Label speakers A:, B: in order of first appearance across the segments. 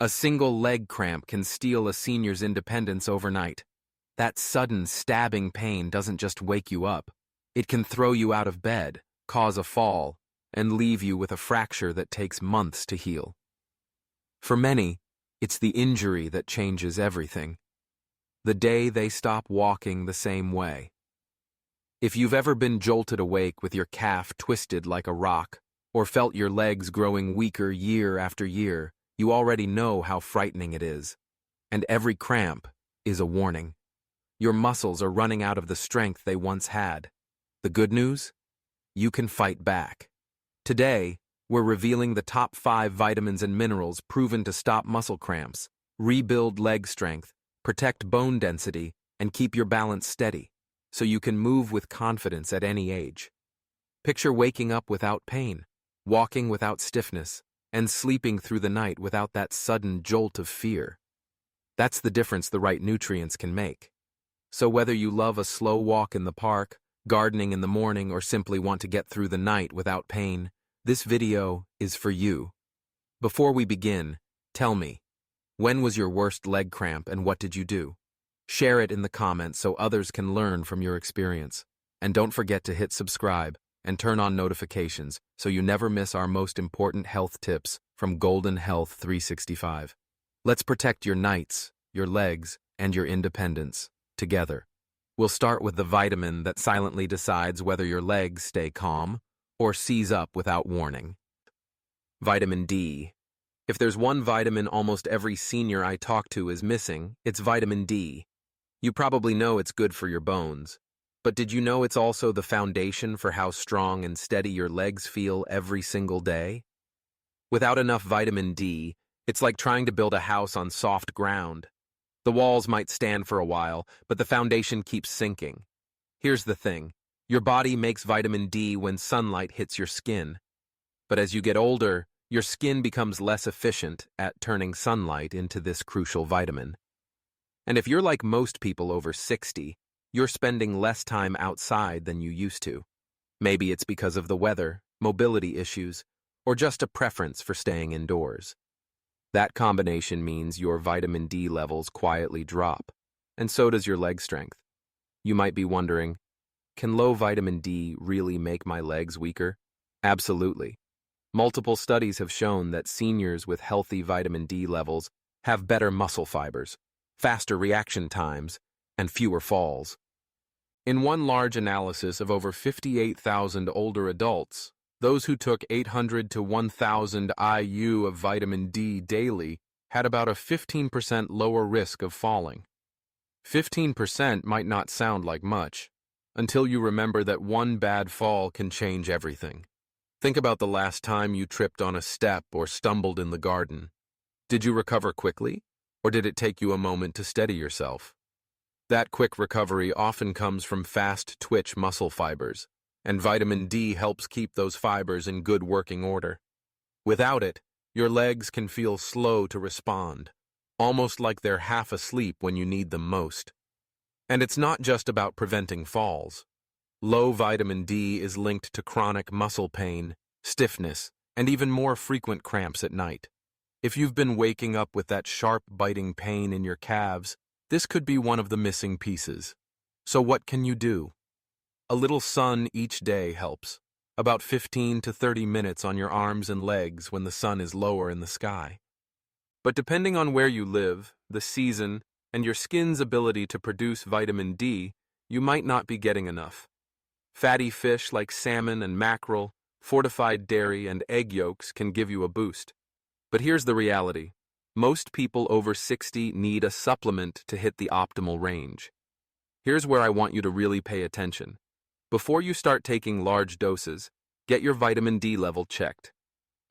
A: A single leg cramp can steal a senior's independence overnight. That sudden stabbing pain doesn't just wake you up. It can throw you out of bed, cause a fall, and leave you with a fracture that takes months to heal. For many, it's the injury that changes everything. The day they stop walking the same way. If you've ever been jolted awake with your calf twisted like a rock, or felt your legs growing weaker year after year, you already know how frightening it is. And every cramp is a warning. Your muscles are running out of the strength they once had. The good news? You can fight back. Today, we're revealing the top 5 vitamins and minerals proven to stop muscle cramps, rebuild leg strength, protect bone density, and keep your balance steady, so you can move with confidence at any age. Picture waking up without pain, walking without stiffness, and sleeping through the night without that sudden jolt of fear. That's the difference the right nutrients can make. So whether you love a slow walk in the park, gardening in the morning, or simply want to get through the night without pain, this video is for you. Before we begin, tell me, when was your worst leg cramp and what did you do? Share it in the comments so others can learn from your experience. And don't forget to hit subscribe and turn on notifications so you never miss our most important health tips from Golden Health 365. Let's protect your nights, your legs, and your independence together. We'll start with the vitamin that silently decides whether your legs stay calm or seize up without warning. Vitamin D. If there's one vitamin almost every senior I talk to is missing, it's vitamin D. You probably know it's good for your bones. But did you know it's also the foundation for how strong and steady your legs feel every single day? Without enough vitamin D, it's like trying to build a house on soft ground. The walls might stand for a while, but the foundation keeps sinking. Here's the thing. Your body makes vitamin D when sunlight hits your skin. But as you get older, your skin becomes less efficient at turning sunlight into this crucial vitamin. And if you're like most people over 60, you're spending less time outside than you used to. Maybe it's because of the weather, mobility issues, or just a preference for staying indoors. That combination means your vitamin D levels quietly drop, and so does your leg strength. You might be wondering, can low vitamin D really make my legs weaker? Absolutely. Multiple studies have shown that seniors with healthy vitamin D levels have better muscle fibers, faster reaction times, and fewer falls. In one large analysis of over 58,000 older adults, those who took 800 to 1,000 IU of vitamin D daily had about a 15% lower risk of falling. 15% might not sound like much, until you remember that one bad fall can change everything. Think about the last time you tripped on a step or stumbled in the garden. Did you recover quickly, or did it take you a moment to steady yourself? That quick recovery often comes from fast twitch muscle fibers, and vitamin D helps keep those fibers in good working order. Without it, your legs can feel slow to respond, almost like they're half asleep when you need them most. And it's not just about preventing falls. Low vitamin D is linked to chronic muscle pain, stiffness, and even more frequent cramps at night. If you've been waking up with that sharp biting pain in your calves, this could be one of the missing pieces. So what can you do? A little sun each day helps. About 15 to 30 minutes on your arms and legs when the sun is lower in the sky. But depending on where you live, the season, and your skin's ability to produce vitamin D, you might not be getting enough. Fatty fish like salmon and mackerel, fortified dairy, and egg yolks can give you a boost. But here's the reality. Most people over 60 need a supplement to hit the optimal range. Here's where I want you to really pay attention. Before you start taking large doses, get your vitamin D level checked.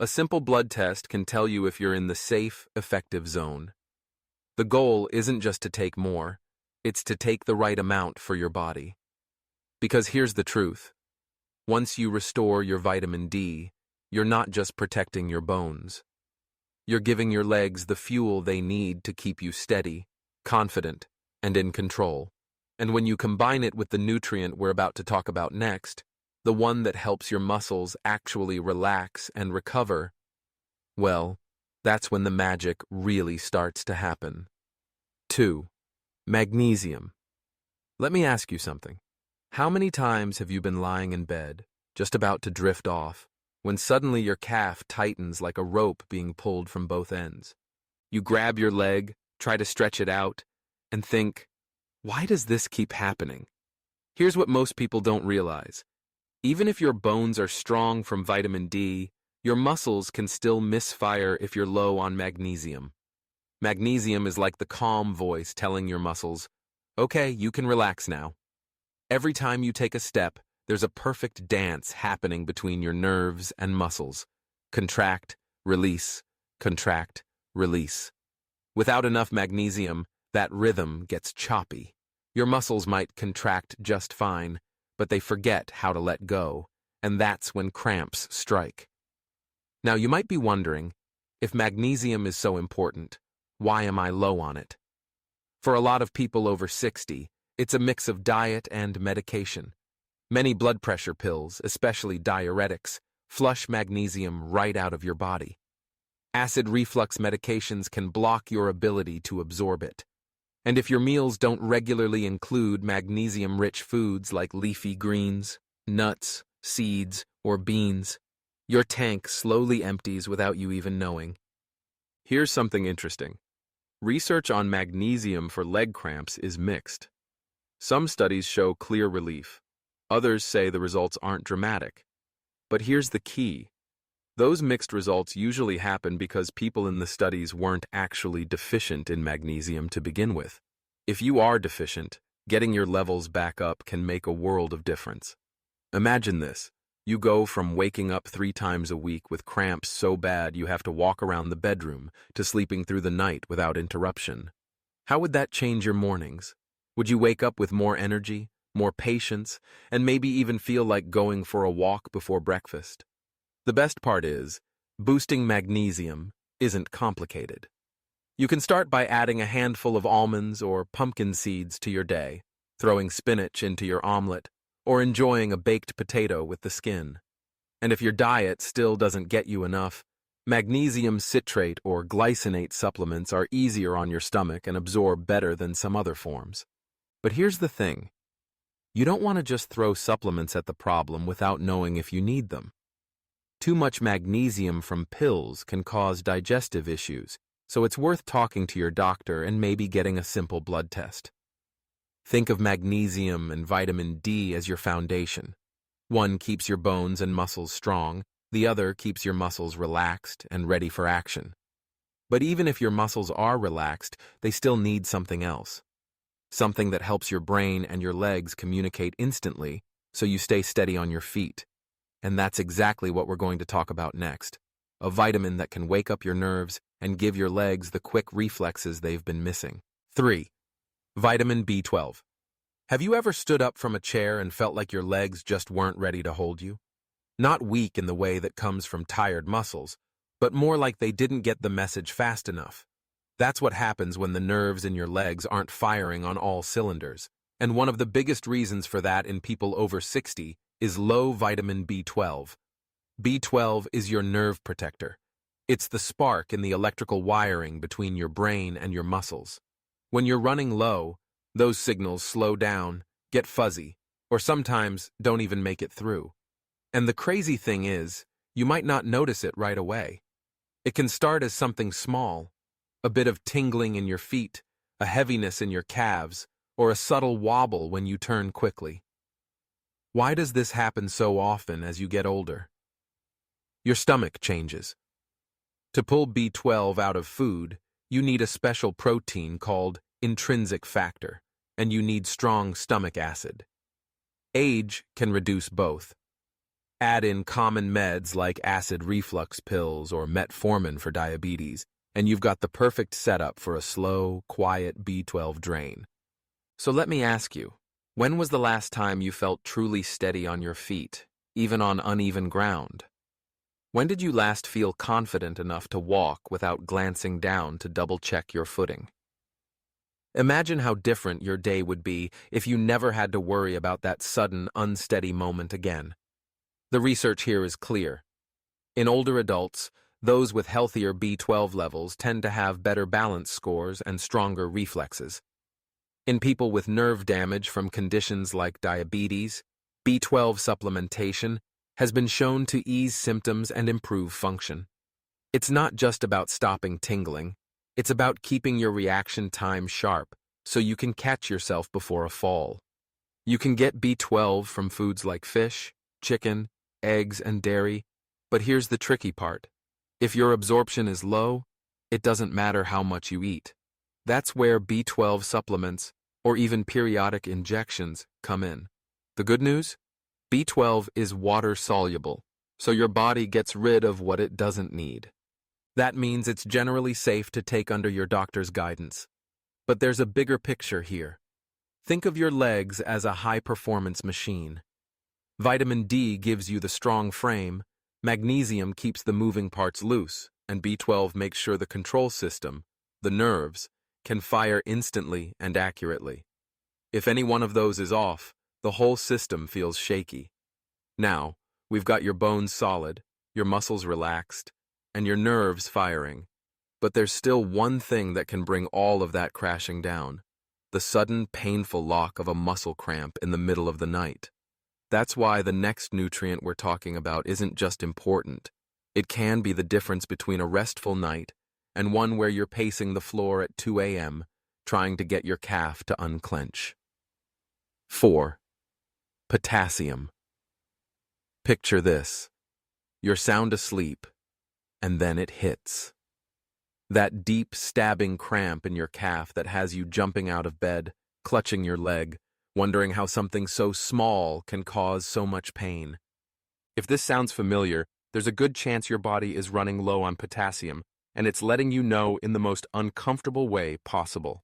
A: A simple blood test can tell you if you're in the safe, effective zone. The goal isn't just to take more, it's to take the right amount for your body. Because here's the truth. Once you restore your vitamin D, you're not just protecting your bones. You're giving your legs the fuel they need to keep you steady, confident, and in control. And when you combine it with the nutrient we're about to talk about next, the one that helps your muscles actually relax and recover, well, That's when the magic really starts to happen. 2. Magnesium. Let me ask you something. How many times have you been lying in bed, just about to drift off, when suddenly your calf tightens like a rope being pulled from both ends? You grab your leg, try to stretch it out, and think, why does this keep happening? Here's what most people don't realize. Even if your bones are strong from vitamin D, your muscles can still misfire if you're low on magnesium. Magnesium is like the calm voice telling your muscles, okay, you can relax now. Every time you take a step, there's a perfect dance happening between your nerves and muscles. Contract, release, contract, release. Without enough magnesium, that rhythm gets choppy. Your muscles might contract just fine, but they forget how to let go, and that's when cramps strike. Now, you might be wondering, if magnesium is so important, why am I low on it? For a lot of people over 60, it's a mix of diet and medication. Many blood pressure pills, especially diuretics, flush magnesium right out of your body. Acid reflux medications can block your ability to absorb it. And if your meals don't regularly include magnesium-rich foods like leafy greens, nuts, seeds, or beans, your tank slowly empties without you even knowing. Here's something interesting. Research on magnesium for leg cramps is mixed. Some studies show clear relief. Others say the results aren't dramatic. But here's the key. Those mixed results usually happen because people in the studies weren't actually deficient in magnesium to begin with. If you are deficient, getting your levels back up can make a world of difference. Imagine this. You go from waking up 3 times a week with cramps so bad you have to walk around the bedroom to sleeping through the night without interruption. How would that change your mornings? Would you wake up with more energy, more patience, and maybe even feel like going for a walk before breakfast? The best part is, boosting magnesium isn't complicated. You can start by adding a handful of almonds or pumpkin seeds to your day, throwing spinach into your omelet, or enjoying a baked potato with the skin. And if your diet still doesn't get you enough, magnesium citrate or glycinate supplements are easier on your stomach and absorb better than some other forms. But here's the thing. You don't want to just throw supplements at the problem without knowing if you need them. Too much magnesium from pills can cause digestive issues, so it's worth talking to your doctor and maybe getting a simple blood test. Think of magnesium and vitamin D as your foundation. One keeps your bones and muscles strong, the other keeps your muscles relaxed and ready for action. But even if your muscles are relaxed, they still need something else. Something that helps your brain and your legs communicate instantly so you stay steady on your feet. And that's exactly what we're going to talk about next. A vitamin that can wake up your nerves and give your legs the quick reflexes they've been missing. 3. Vitamin B12. Have you ever stood up from a chair and felt like your legs just weren't ready to hold you? Not weak in the way that comes from tired muscles, but more like they didn't get the message fast enough. That's what happens when the nerves in your legs aren't firing on all cylinders. And one of the biggest reasons for that in people over 60 is low vitamin B12. B12 is your nerve protector. It's the spark in the electrical wiring between your brain and your muscles. When you're running low, those signals slow down, get fuzzy, or sometimes don't even make it through. And the crazy thing is, you might not notice it right away. It can start as something small, a bit of tingling in your feet, a heaviness in your calves, or a subtle wobble when you turn quickly. Why does this happen so often as you get older? Your stomach changes. To pull B12 out of food, you need a special protein called intrinsic factor, and you need strong stomach acid. Age can reduce both. Add in common meds like acid reflux pills or metformin for diabetes, and you've got the perfect setup for a slow, quiet B12 drain. So let me ask you, when was the last time you felt truly steady on your feet, even on uneven ground? When did you last feel confident enough to walk without glancing down to double-check your footing? Imagine how different your day would be if you never had to worry about that sudden, unsteady moment again. The research here is clear. In older adults, Those with healthier B12 levels tend to have better balance scores and stronger reflexes. In people with nerve damage from conditions like diabetes, B12 supplementation has been shown to ease symptoms and improve function. It's not just about stopping tingling, it's about keeping your reaction time sharp so you can catch yourself before a fall. You can get B12 from foods like fish, chicken, eggs, and dairy, but here's the tricky part. If your absorption is low, it doesn't matter how much you eat. That's where B12 supplements, or even periodic injections, come in. The good news? B12 is water-soluble, so your body gets rid of what it doesn't need. That means it's generally safe to take under your doctor's guidance. But there's a bigger picture here. Think of your legs as a high-performance machine. Vitamin D gives you the strong frame, magnesium keeps the moving parts loose, and B12 makes sure the control system, the nerves, can fire instantly and accurately. If any one of those is off, the whole system feels shaky. Now, we've got your bones solid, your muscles relaxed, and your nerves firing. But there's still one thing that can bring all of that crashing down: the sudden, painful lock of a muscle cramp in the middle of the night. That's why the next nutrient we're talking about isn't just important. It can be the difference between a restful night and one where you're pacing the floor at 2 a.m., trying to get your calf to unclench. 4. Potassium. Picture this. You're sound asleep, and then it hits. That deep, stabbing cramp in your calf that has you jumping out of bed, clutching your leg, wondering how something so small can cause so much pain. If this sounds familiar, there's a good chance your body is running low on potassium, and it's letting you know in the most uncomfortable way possible.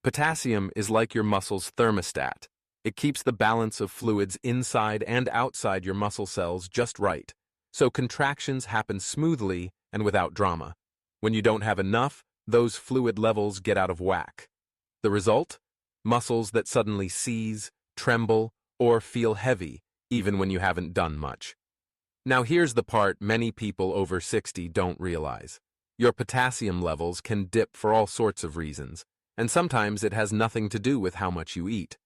A: Potassium is like your muscle's thermostat. It keeps the balance of fluids inside and outside your muscle cells just right, so contractions happen smoothly and without drama. When you don't have enough, those fluid levels get out of whack. The result? Muscles that suddenly seize, tremble, or feel heavy, even when you haven't done much. Now here's the part many people over 60 don't realize. Your potassium levels can dip for all sorts of reasons, and sometimes it has nothing to do with how much you eat.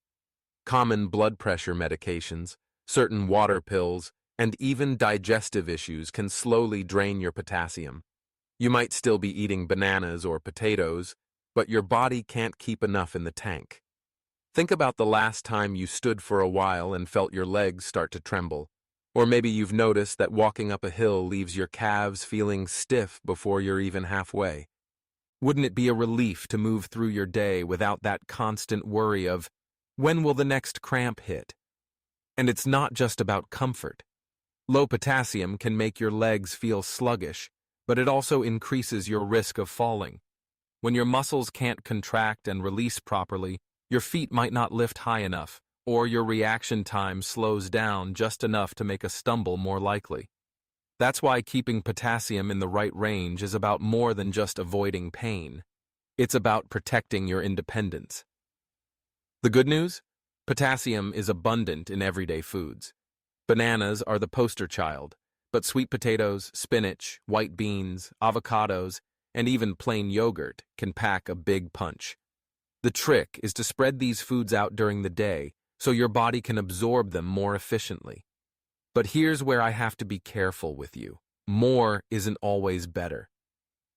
A: Common blood pressure medications, certain water pills, and even digestive issues can slowly drain your potassium. You might still be eating bananas or potatoes, but your body can't keep enough in the tank. Think about the last time you stood for a while and felt your legs start to tremble. Or maybe you've noticed that walking up a hill leaves your calves feeling stiff before you're even halfway. Wouldn't it be a relief to move through your day without that constant worry of, when will the next cramp hit? And it's not just about comfort. Low potassium can make your legs feel sluggish, but it also increases your risk of falling. When your muscles can't contract and release properly, your feet might not lift high enough, or your reaction time slows down just enough to make a stumble more likely. That's why keeping potassium in the right range is about more than just avoiding pain. It's about protecting your independence. The good news? Potassium is abundant in everyday foods. Bananas are the poster child, but sweet potatoes, spinach, white beans, avocados, and even plain yogurt can pack a big punch. The trick is to spread these foods out during the day so your body can absorb them more efficiently. But here's where I have to be careful with you. More isn't always better.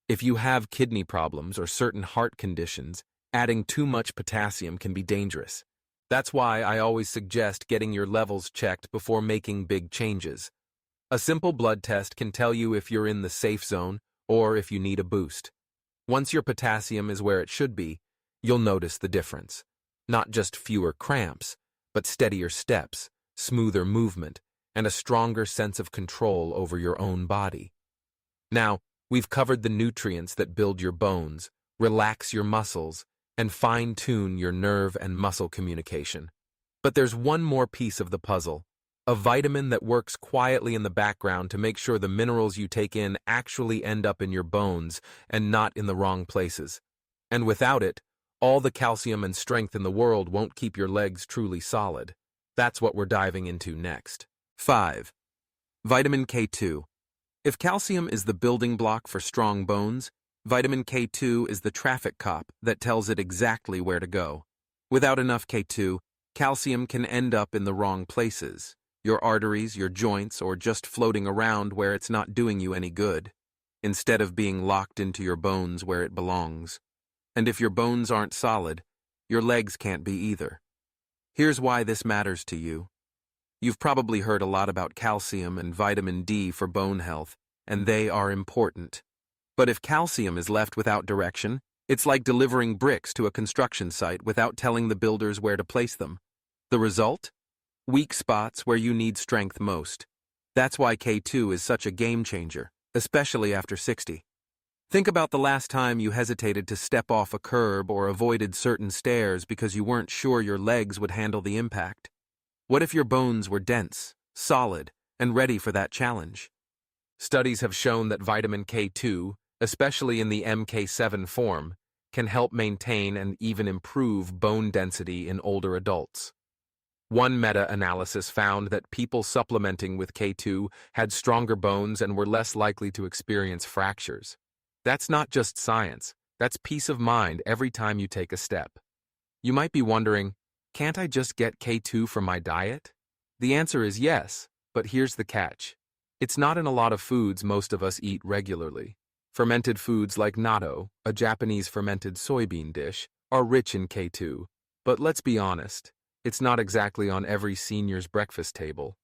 A: If you have kidney problems or certain heart conditions, adding too much potassium can be dangerous. That's why I always suggest getting your levels checked before making big changes. A simple blood test can tell you if you're in the safe zone or if you need a boost. Once your potassium is where it should be, you'll notice the difference. Not just fewer cramps, but steadier steps, smoother movement, and a stronger sense of control over your own body. Now, we've covered the nutrients that build your bones, relax your muscles, and fine-tune your nerve and muscle communication. But there's one more piece of the puzzle, a vitamin that works quietly in the background to make sure the minerals you take in actually end up in your bones and not in the wrong places. And without it, all the calcium and strength in the world won't keep your legs truly solid. That's what we're diving into next. 5. Vitamin K2. If calcium is the building block for strong bones, vitamin K2 is the traffic cop that tells it exactly where to go. Without enough K2, calcium can end up in the wrong places, your arteries, your joints, or just floating around where it's not doing you any good, instead of being locked into your bones where it belongs. And if your bones aren't solid, your legs can't be either. Here's why this matters to you. You've probably heard a lot about calcium and vitamin D for bone health, and they are important. But if calcium is left without direction, it's like delivering bricks to a construction site without telling the builders where to place them. The result? Weak spots where you need strength most. That's why K2 is such a game changer, especially after 60. Think about the last time you hesitated to step off a curb or avoided certain stairs because you weren't sure your legs would handle the impact. What if your bones were dense, solid, and ready for that challenge? Studies have shown that vitamin K2, especially in the MK7 form, can help maintain and even improve bone density in older adults. One meta-analysis found that people supplementing with K2 had stronger bones and were less likely to experience fractures. That's not just science, that's peace of mind every time you take a step. You might be wondering, can't I just get K2 from my diet? The answer is yes, but here's the catch. It's not in a lot of foods most of us eat regularly. Fermented foods like natto, a Japanese fermented soybean dish, are rich in K2. But let's be honest, it's not exactly on every senior's breakfast table.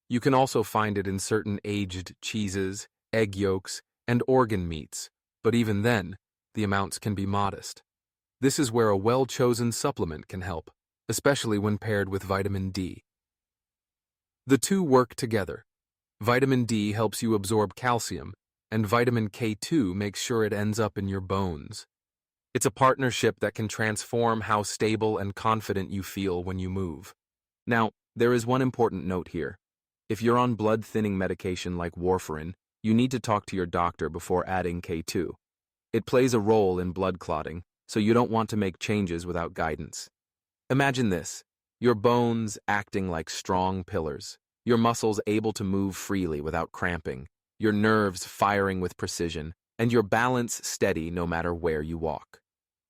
A: You can also find it in certain aged cheeses, egg yolks, and organ meats, but even then, the amounts can be modest. This is where a well-chosen supplement can help, especially when paired with vitamin D. The two work together. Vitamin D helps you absorb calcium, and vitamin K2 makes sure it ends up in your bones. It's a partnership that can transform how stable and confident you feel when you move. Now, there is one important note here. If you're on blood-thinning medication like warfarin, you need to talk to your doctor before adding K2. It plays a role in blood clotting, so you don't want to make changes without guidance. Imagine this, your bones acting like strong pillars, your muscles able to move freely without cramping, your nerves firing with precision, and your balance steady no matter where you walk.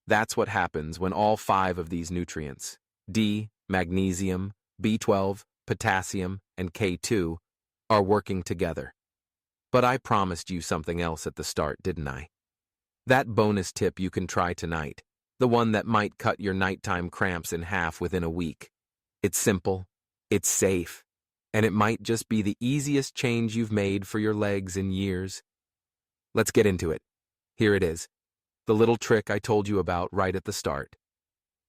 A: That's what happens when all 5 of these nutrients, D, magnesium, B12, potassium, and K2, are working together. But I promised you something else at the start, didn't I? That bonus tip you can try tonight, the one that might cut your nighttime cramps in half within a week. It's simple, it's safe, and it might just be the easiest change you've made for your legs in years. Let's get into it. Here it is, the little trick I told you about right at the start.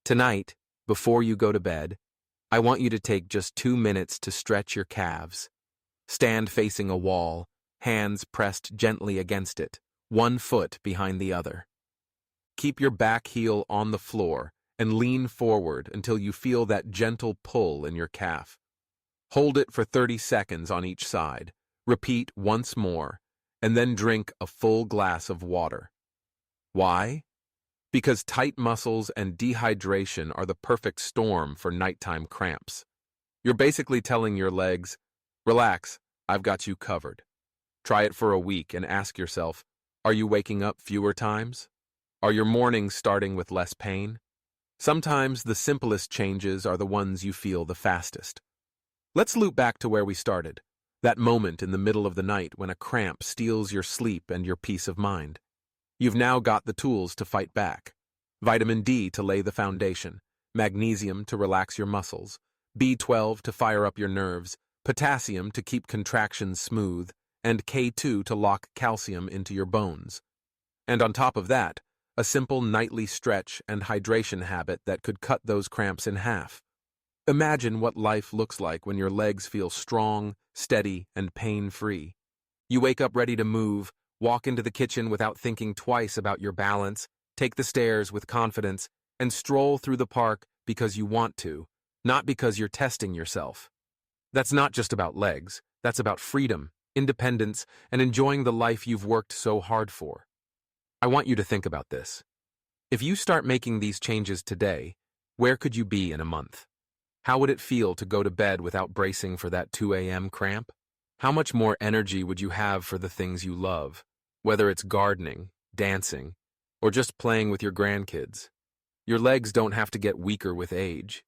A: Tonight, before you go to bed, I want you to take just 2 minutes to stretch your calves. Stand facing a wall, hands pressed gently against it, one foot behind the other. Keep your back heel on the floor and lean forward until you feel that gentle pull in your calf. Hold it for 30 seconds on each side. Repeat once more, and then drink a full glass of water. Why? Because tight muscles and dehydration are the perfect storm for nighttime cramps. You're basically telling your legs, relax, I've got you covered. Try it for a week and ask yourself, are you waking up fewer times? Are your mornings starting with less pain? Sometimes the simplest changes are the ones you feel the fastest. Let's loop back to where we started, that moment in the middle of the night when a cramp steals your sleep and your peace of mind. You've now got the tools to fight back. Vitamin D to lay the foundation, magnesium to relax your muscles, B12 to fire up your nerves, potassium to keep contractions smooth, and K2 to lock calcium into your bones. And on top of that, a simple nightly stretch and hydration habit that could cut those cramps in half. Imagine what life looks like when your legs feel strong, steady, and pain-free. You wake up ready to move, walk into the kitchen without thinking twice about your balance, take the stairs with confidence, and stroll through the park because you want to, not because you're testing yourself. That's not just about legs, that's about freedom, independence, and enjoying the life you've worked so hard for. I want you to think about this. If you start making these changes today, where could you be in a month? How would it feel to go to bed without bracing for that 2 a.m. cramp? How much more energy would you have for the things you love, whether it's gardening, dancing, or just playing with your grandkids? Your legs don't have to get weaker with age.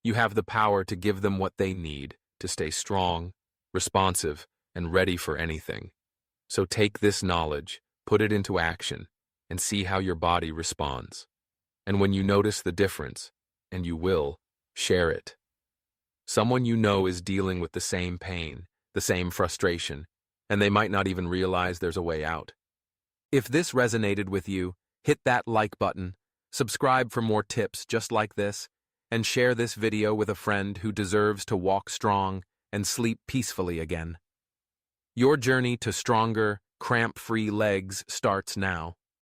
A: You have the power to give them what they need to stay strong, responsive, and ready for anything. So take this knowledge, put it into action, and see how your body responds. And when you notice the difference, and you will, share it. Someone you know is dealing with the same pain, the same frustration, and they might not even realize there's a way out. If this resonated with you, hit that like button, subscribe for more tips just like this, and share this video with a friend who deserves to walk strong and sleep peacefully again. Your journey to stronger, cramp-free legs starts now.